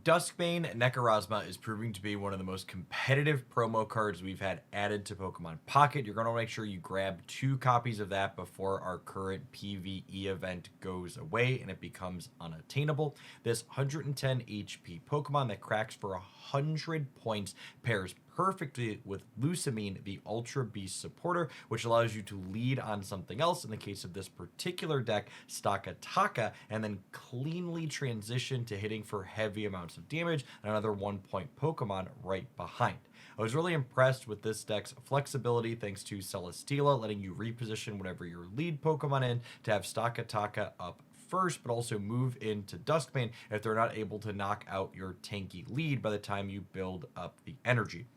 Duskbane Necrozma is proving to be one of the most competitive promo cards we've had added to Pokemon Pocket. You're going to make sure you grab 2 copies of that before our current PvE event goes away and it becomes unattainable. This 110 HP Pokemon that cracks for 100 points pairs perfectly with Lusamine, the Ultra Beast supporter, which allows you to lead on something else, in the case of this particular deck, Stakataka, and then cleanly transition to hitting for heavy amounts of damage, and another 1-point Pokemon right behind. I was really impressed with this deck's flexibility thanks to Celesteela, letting you reposition whatever your lead Pokemon in to have Stakataka up first, but also move into Duskbane if they're not able to knock out your tanky lead by the time you build up the energy.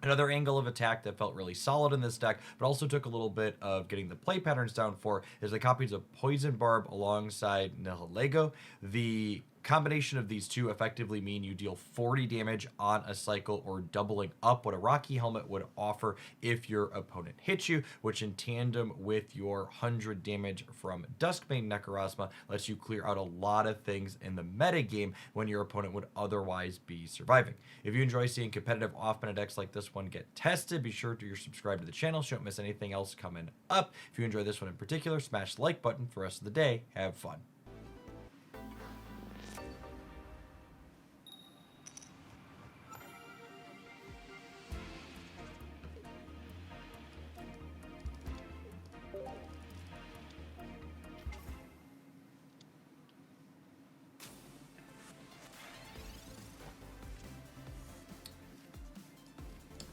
Another angle of attack that felt really solid in this deck, but also took a little bit of getting the play patterns down for, is the copies of Poison Barb alongside Nihilego. The combination of these two effectively mean you deal 40 damage on a cycle, or doubling up what a Rocky Helmet would offer if your opponent hits you, which in tandem with your 100 damage from Duskbane Necrozma lets you clear out a lot of things in the metagame when your opponent would otherwise be surviving. If you enjoy seeing competitive off-meta decks like this one get tested, be sure to subscribe to the channel so you don't miss anything else coming up. If you enjoy this one in particular, smash the like button for the rest of the day. Have fun.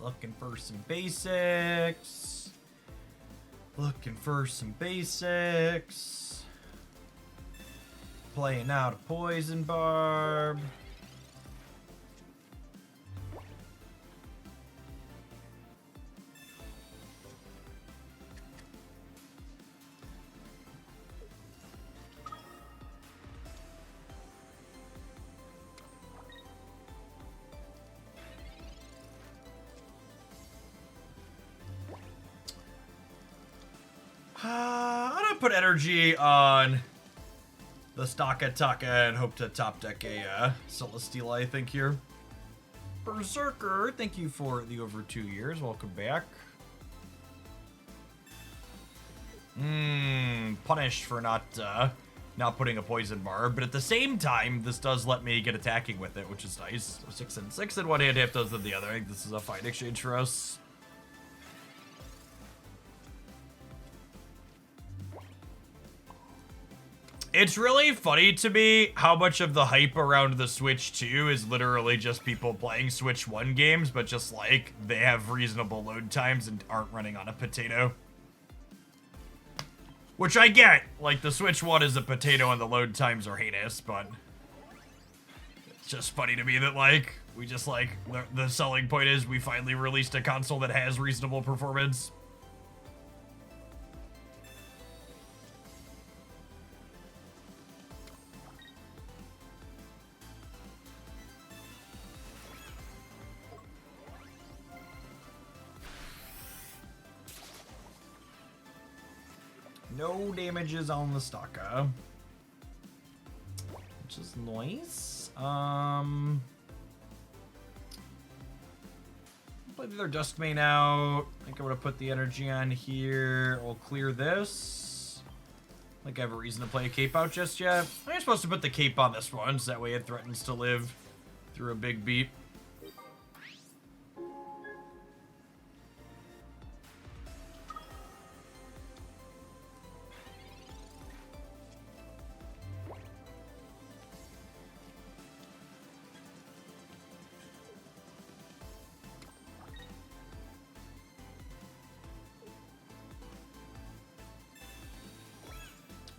Looking for some basics. Looking for some basics. Playing out a Poison Barb. I'm gonna put energy on the Stakataka and hope to top deck a Celesteela, I think, here. Berserker, thank you for the over 2 years. Welcome back. Punished for not putting a Poison Barb, but at the same time, this does let me get attacking with it, which is nice. So 6 and 6 in one hand, half dozen in the other. I think this is a fine exchange for us. It's really funny to me how much of the hype around the Switch 2 is literally just people playing Switch 1 games, but just like they have reasonable load times and aren't running on a potato. Which I get. Like, the Switch 1 is a potato and the load times are heinous, but it's just funny to me that, like, we just, like, the selling point is we finally released a console that has reasonable performance. No damages on the Staka, which is nice. Play the other Duskmane out. I think I'm gonna put the energy on here. We'll clear this. I think I have a reason to play a cape out just yet. I'm supposed to put the cape on this one, so that way it threatens to live through a big beat.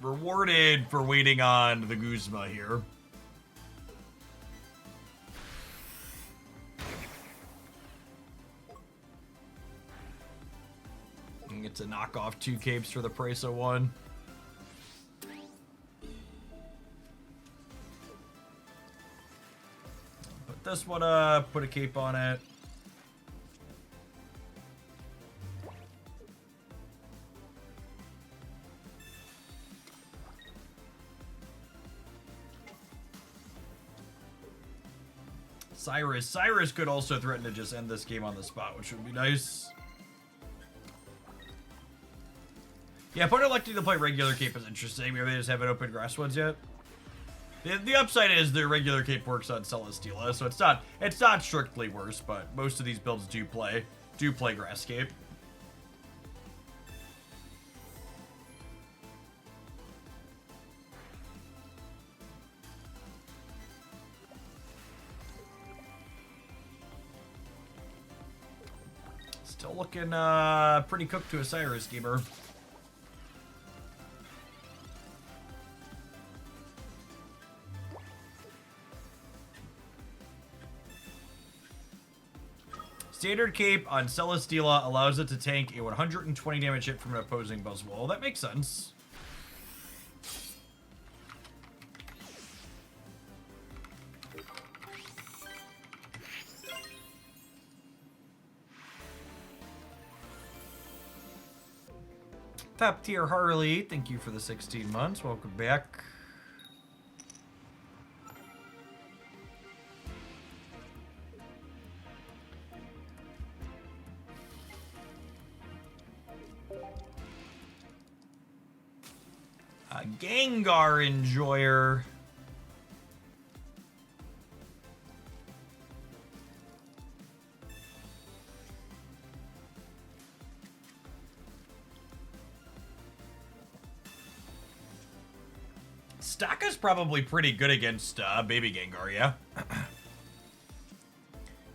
Rewarded for waiting on the Guzma here. And get to knock off 2 capes for the price of 1. Put this one up, put a cape on it. Cyrus could also threaten to just end this game on the spot, which would be nice. Yeah, opponent electing to play regular Cape is interesting. Maybe they just haven't opened grass ones yet. The upside is their regular Cape works on Celesteela, so it's not strictly worse, but most of these builds do play grass Cape. Still looking pretty cooked to a Cyrus gamer. Standard Cape on Celesteela allows it to tank a 120 damage hit from an opposing Buzzwole. That makes sense. Top tier Harley, thank you for the 16 months. Welcome back. Gengar Enjoyer. Staka's probably pretty good against Baby Gengar, yeah?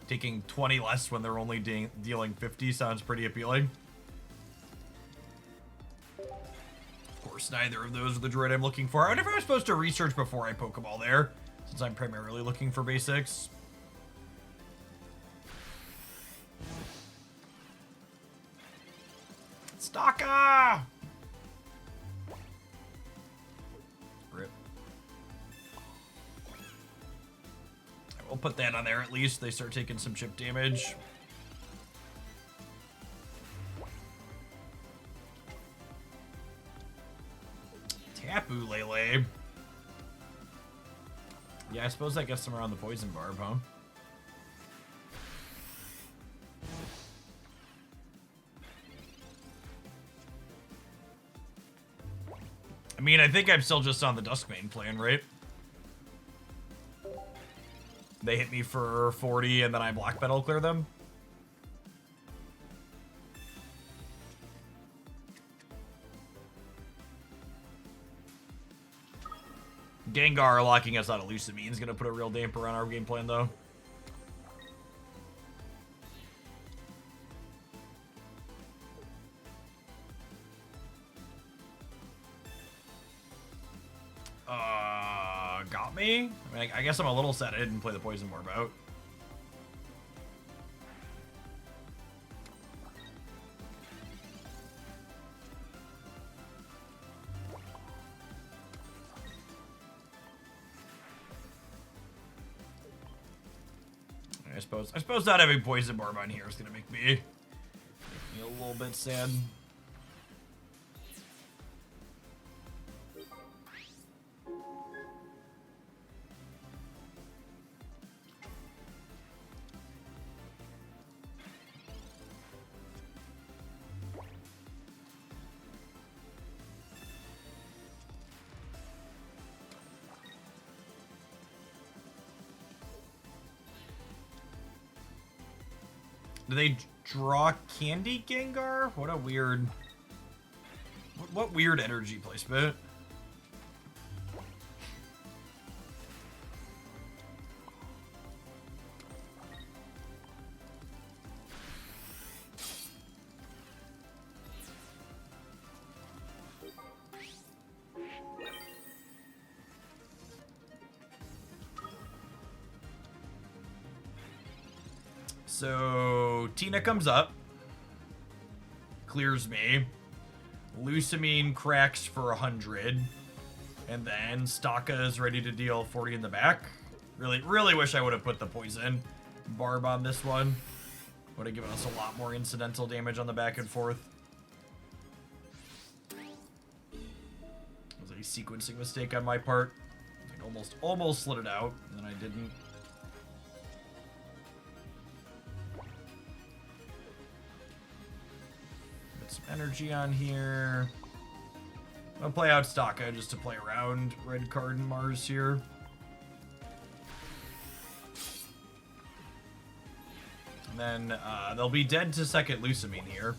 Taking 20 less when they're only dealing 50 sounds pretty appealing. Of course, neither of those are the droid I'm looking for. I wonder if I was supposed to research before I Pokeball there, since I'm primarily looking for basics. Staka! Rip. We'll put that on there at least. They start taking some chip damage. Tapu Lele. Yeah, I suppose that gets them around the Poison Barb, huh? I mean, I think I'm still just on the Dusk main plan, right? They hit me for 40 and then I Black Metal clear them. Gengar locking us out of Lusamine is going to put a real damper on our game plan, though. Got me? I mean, I guess I'm a little sad I didn't play the Poison Barb out. I suppose not having Poison Barb on here is gonna make me a little bit sad. Do they draw Candy Gengar? What a weird... What weird energy placement. So, Tina comes up, clears me, Lusamine cracks for 100, and then Staka is ready to deal 40 in the back. Really wish I would have put the Poison Barb on this one. Would have given us a lot more incidental damage on the back and forth. It was a sequencing mistake on my part. I almost slid it out, and then I didn't. Put some energy on here. I'll play out Staka just to play around red card and Mars here. And then they'll be dead to second Lucamine here.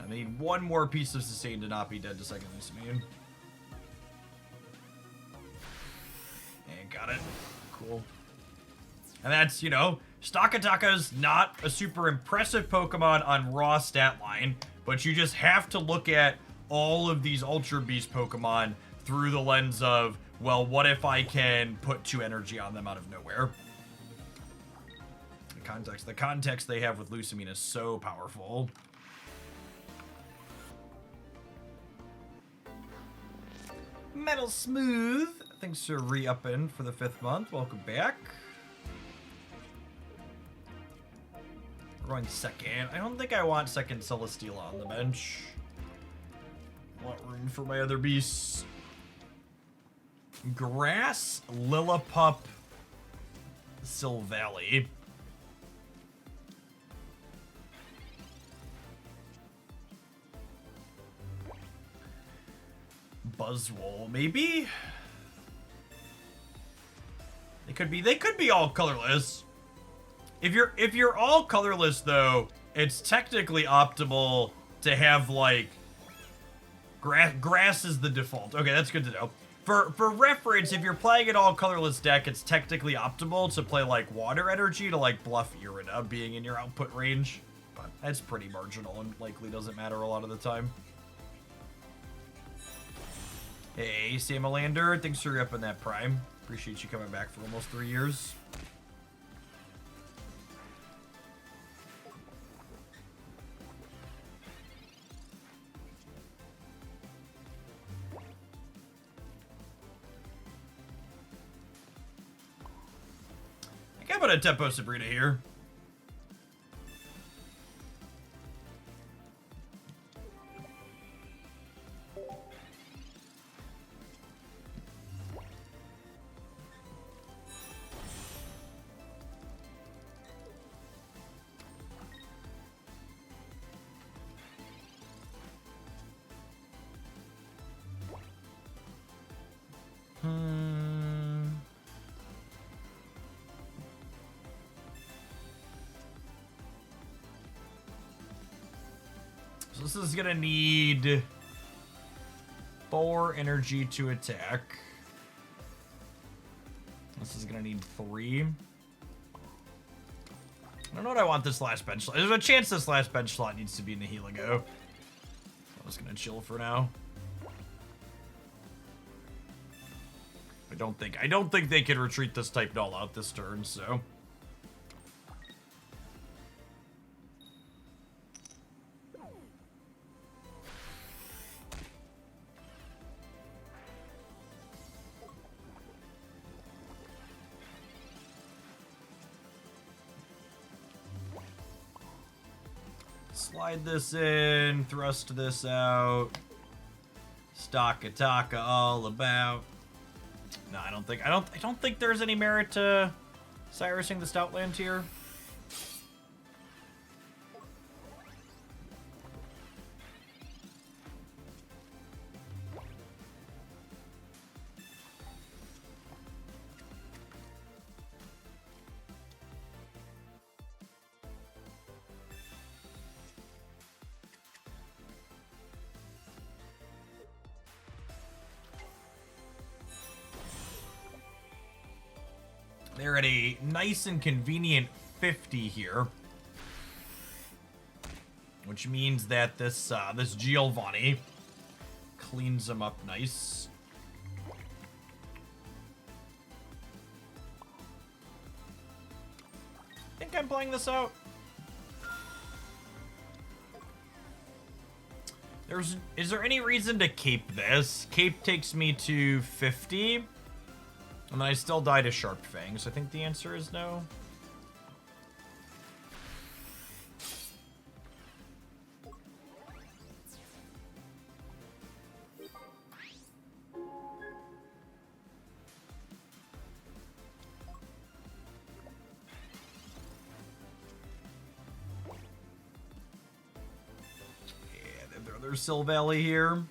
I need one more piece of sustain to not be dead to second Lucamine. And got it. Cool. And that's, you know, Stakataka's not a super impressive Pokemon on raw stat line, but you just have to look at all of these Ultra Beast Pokemon through the lens of, well, what if I can put 2 energy on them out of nowhere? The context they have with Lucamine is so powerful. Metal Smooth, thanks for re-upping for the 5th month. Welcome back. We're going second. I don't think I want second Celesteela on the bench. I want room for my other beasts. Grass, Lillipup, Silvally. Buzzwole, maybe? They could be all colorless. If you're all colorless though, it's technically optimal to have like grass is the default. Okay, that's good to know. For reference, if you're playing an all colorless deck, it's technically optimal to play like water energy to like bluff Irida being in your output range. But that's pretty marginal and likely doesn't matter a lot of the time. Hey, Samalander, thanks for upping that prime. Appreciate you coming back for almost 3 years. I think I'm gonna tempo Sabrina here. So this is gonna need 4 energy to attack. This is gonna need 3. I don't know what I want this last bench slot. There's a chance this last bench slot needs to be Nihilego. I'm just gonna chill for now. I don't think they can retreat this type null out this turn, so. Slide this in, thrust this out. Stakataka all about. No, I don't think there's any merit to Cyrusing the Stoutland here. They're at a nice and convenient 50 here, which means that this this Giovanni cleans them up nice. I think I'm playing this out. Is there any reason to cape this? Cape takes me to 50. And then I still die to Sharp Fang, so I think the answer is no. Northern Sill Valley here.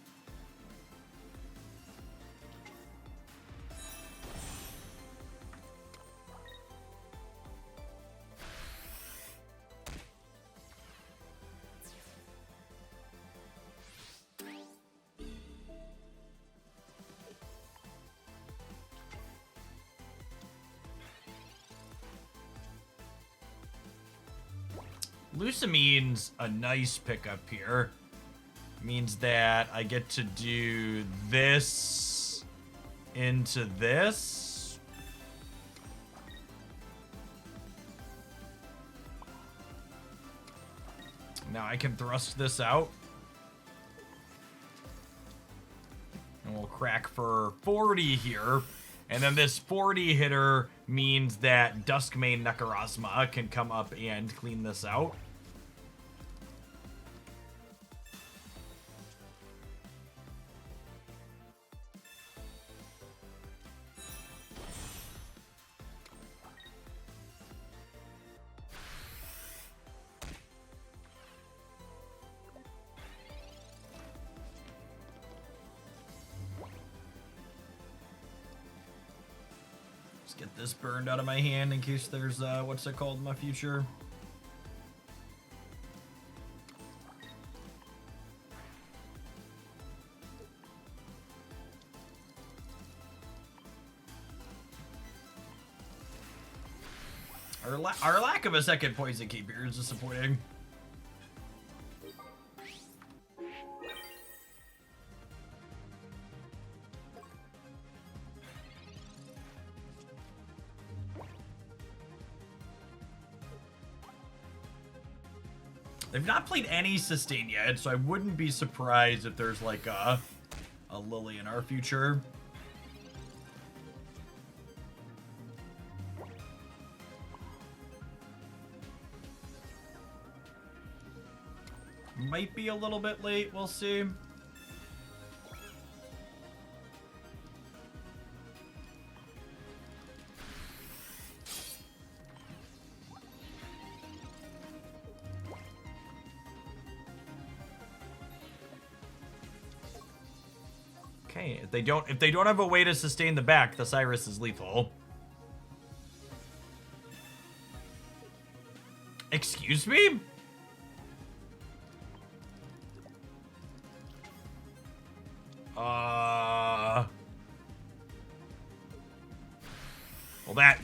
Lucamine's a nice pickup here. Means that I get to do this into this. Now I can thrust this out. And we'll crack for 40 here. And then this 40 hitter means that Dusk main Necrozma can come up and clean this out. Get this burned out of my hand in case there's, what's it called in my future? Our lack of a second poison keeper is disappointing. They've not played any sustain yet, so I wouldn't be surprised if there's like a Lily in our future. Might be a little bit late, we'll see. Okay, if they don't have a way to sustain the back, the Cyrus is lethal. Excuse me?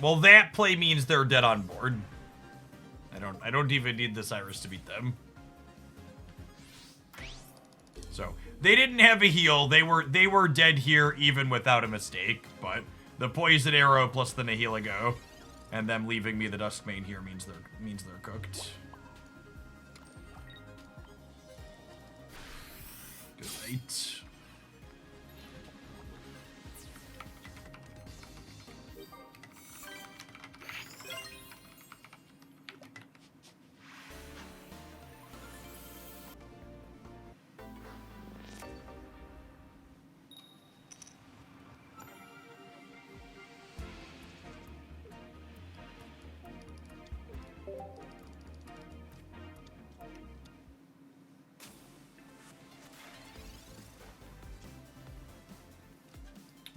Well that play means they're dead on board. I don't even need the Cyrus to beat them. So they didn't have a heal. They were dead here even without a mistake. But the poison arrow plus the Nihilego, and them leaving me the Dusk main here means they're cooked. Good night.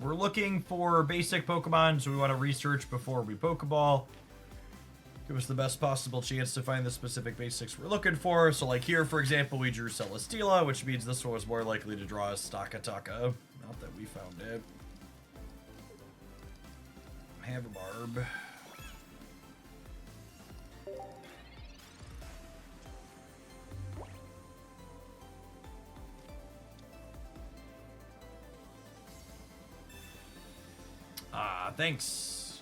We're looking for basic Pokemon, so we want to research before we Pokeball. Give us the best possible chance to find the specific basics we're looking for. So like here, for example, we drew Celesteela, which means this one was more likely to draw a Stakataka. Not that we found it. Have a Barb. Thanks.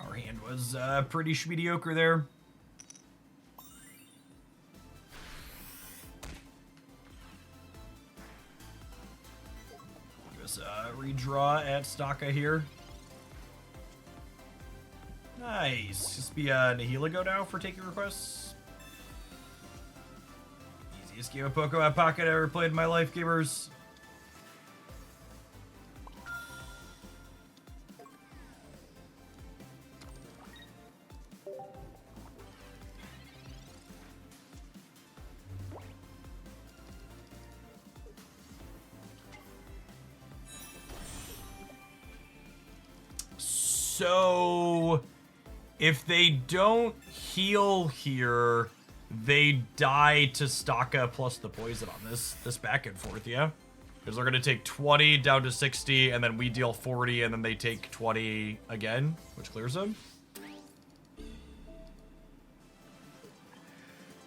Our hand was pretty mediocre there. Give us a redraw at Staka here. Nice. Just be Nihilego now for taking requests. Easiest game of Pokemon Pocket I ever played in my life, gamers. So if they don't heal here, they die to Staka plus the poison on this back and forth, yeah? Because they're going to take 20 down to 60, and then we deal 40, and then they take 20 again, which clears them.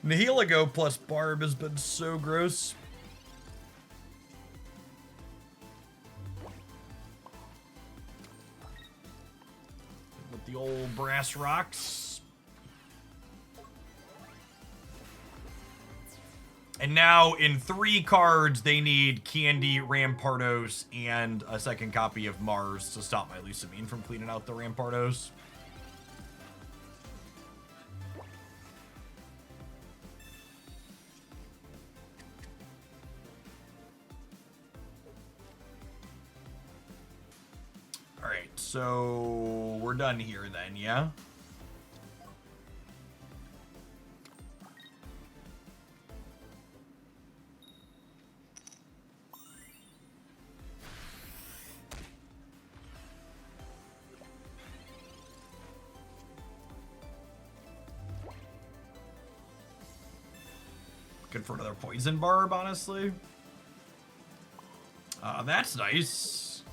Nihilego plus Barb has been so gross. With the old brass rocks. And now in 3 cards, they need Candy, Rampardos, and a second copy of Mars to stop my Lucamine from cleaning out the Rampardos. Alright, so we're done here then, yeah? Good for another Poison Barb, honestly. That's nice.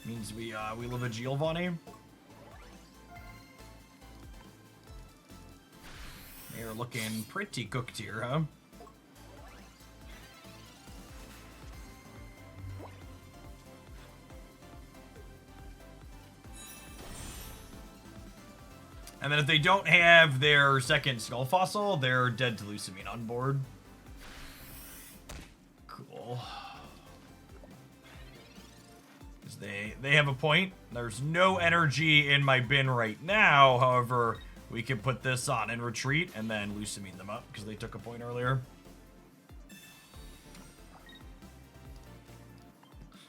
Means we live a Giovanni. They're looking pretty cooked here, huh? And then if they don't have their second Skull Fossil, they're dead to Lucamine on board. Cool. They have a point. There's no energy in my bin right now. However, we can put this on and retreat and then Lucamine them up because they took a point earlier.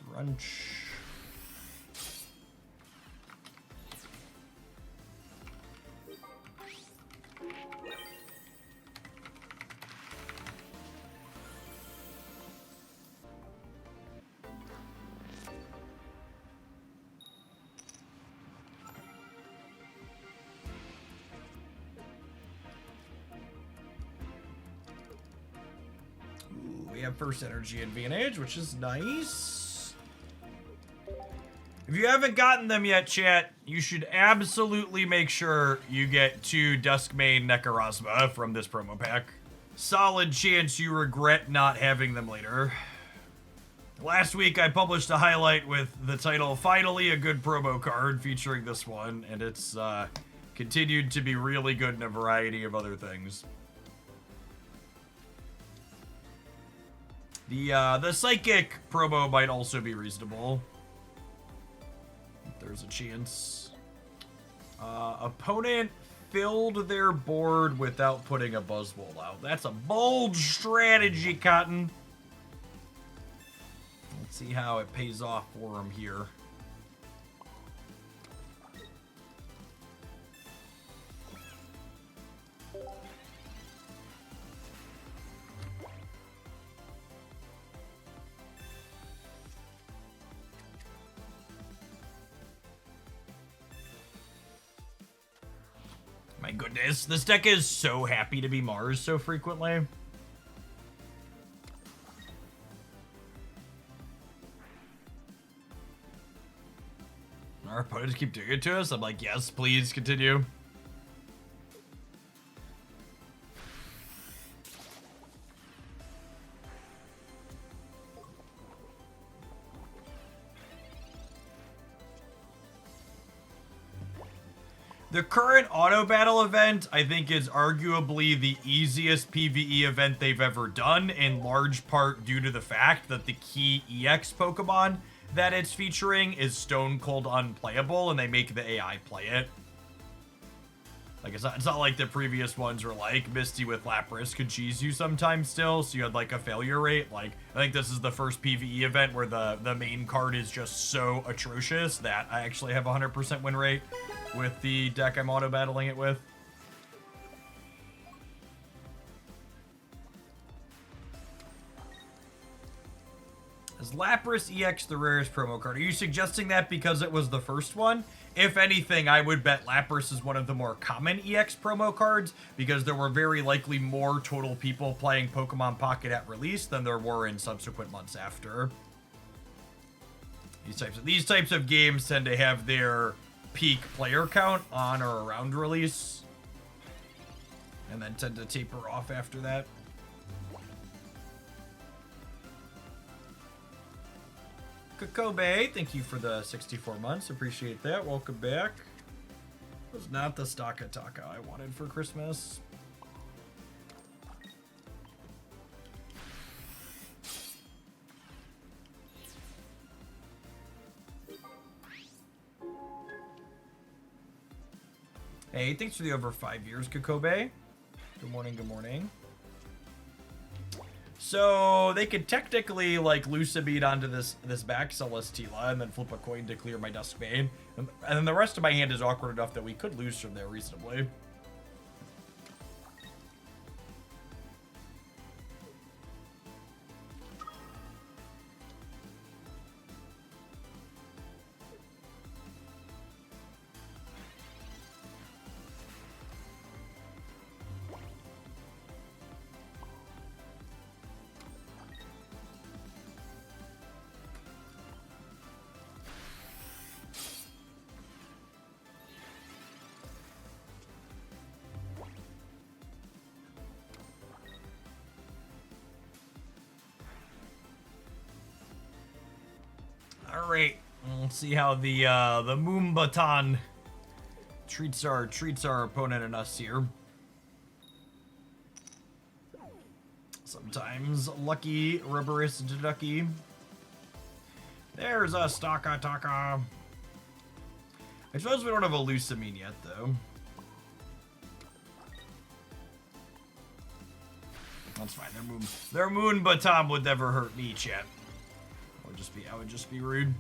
Crunch. We have first energy advantage, which is nice. If you haven't gotten them yet, chat, you should absolutely make sure you get 2 Dusk main Necrozma from this promo pack. Solid chance you regret not having them later. Last week, I published a highlight with the title, Finally a Good Promo Card, featuring this one, and it's continued to be really good in a variety of other things. The Psychic promo might also be reasonable. There's a chance. Opponent filled their board without putting a Buzzwole out. That's a bold strategy, Cotton. Let's see how it pays off for him here. My goodness, this deck is so happy to be Mars so frequently. Our opponents keep doing it to us. I'm like, yes, please continue. The current auto battle event, I think, is arguably the easiest PvE event they've ever done, in large part due to the fact that the key EX Pokemon that it's featuring is stone cold unplayable, and they make the AI play it. Like, it's not like the previous ones were like Misty with Lapras could cheese you sometimes still, so you had like a failure rate. Like, I think this is the first PvE event where the main card is just so atrocious that I actually have a 100% win rate with the deck I'm auto battling it with. Is Lapras EX the rarest promo card? Are you suggesting that because it was the first one? If anything, I would bet Lapras is one of the more common EX promo cards because there were very likely more total people playing Pokemon Pocket at release than there were in subsequent months after. These types of games tend to have their peak player count on or around release, and then tend to taper off after that. Kobe, thank you for the 64 months. Appreciate that. Welcome back. It was not the Stakataka I wanted for Christmas. Hey, thanks for the over 5 years, Kobe. Good morning, good morning. So they could technically like Lucidbeat onto this back Celesteela and then flip a coin to clear my Duskbane. And then the rest of my hand is awkward enough that we could lose from there reasonably. Alright, let's see how the Moombatan treats our opponent and us here. Sometimes lucky, rubberous ducky. There's a Stakataka. I suppose we don't have a Lusamine yet, though. That's fine. Their Moonbaton would never hurt me, chat. I would just be rude.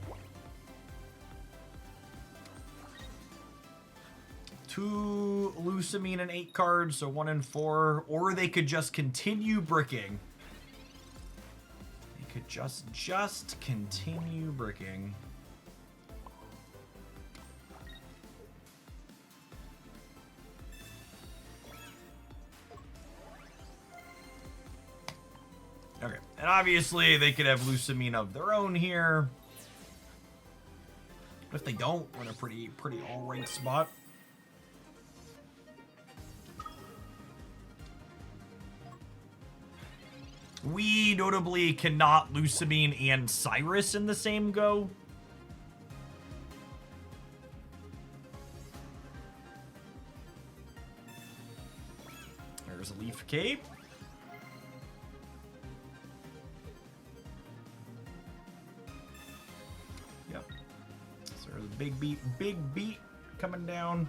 2 Lusamine and 8 cards, so 1 and 4. Or they could just continue bricking. They could just continue bricking. Okay, and obviously they could have Lusamine of their own here. If they don't, we're in a pretty all-right spot. We notably cannot Lusamine and Cyrus in the same go. There's a Leaf Cape. Big beat coming down.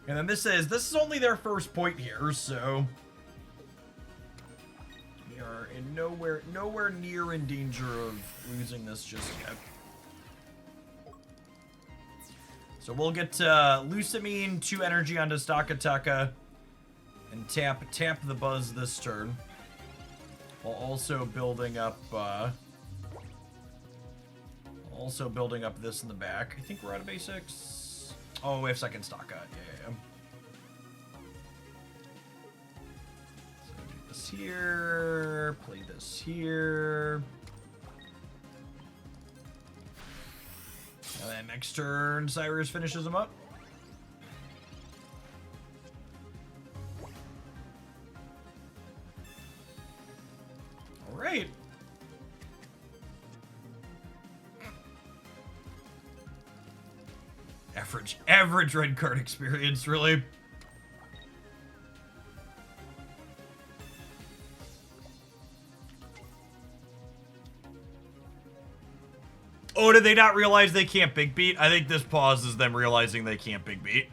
And then this is only their first point here, so we are in nowhere near in danger of losing this just yet. So we'll get Lusamine 2 energy onto Stakataka and tap the Buzz this turn, while also building up this in the back. I think we're out of basics. Oh, we have second stock out. Yeah. So do this here. Play this here. And then next turn, Cyrus finishes them up. All right. Average red card experience, really. Oh, did they not realize they can't big beat? I think this pause is them realizing they can't big beat.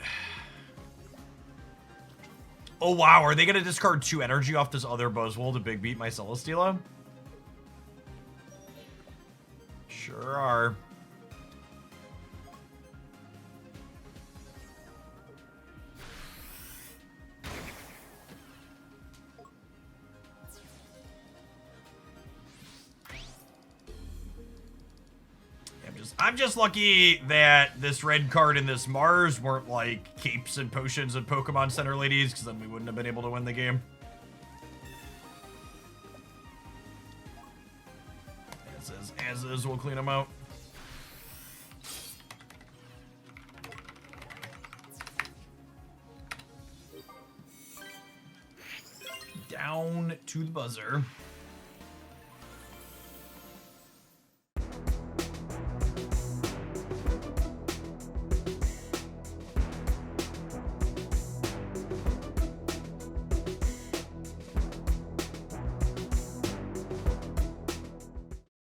Oh, wow. Are they going to discard 2 energy off this other Buzzwole to big beat my Celesteela? Sure are. I'm just lucky that this red card and this Mars weren't like capes and potions and Pokemon Center ladies, because then we wouldn't have been able to win the game. As is, we'll clean them out. Down to the buzzer.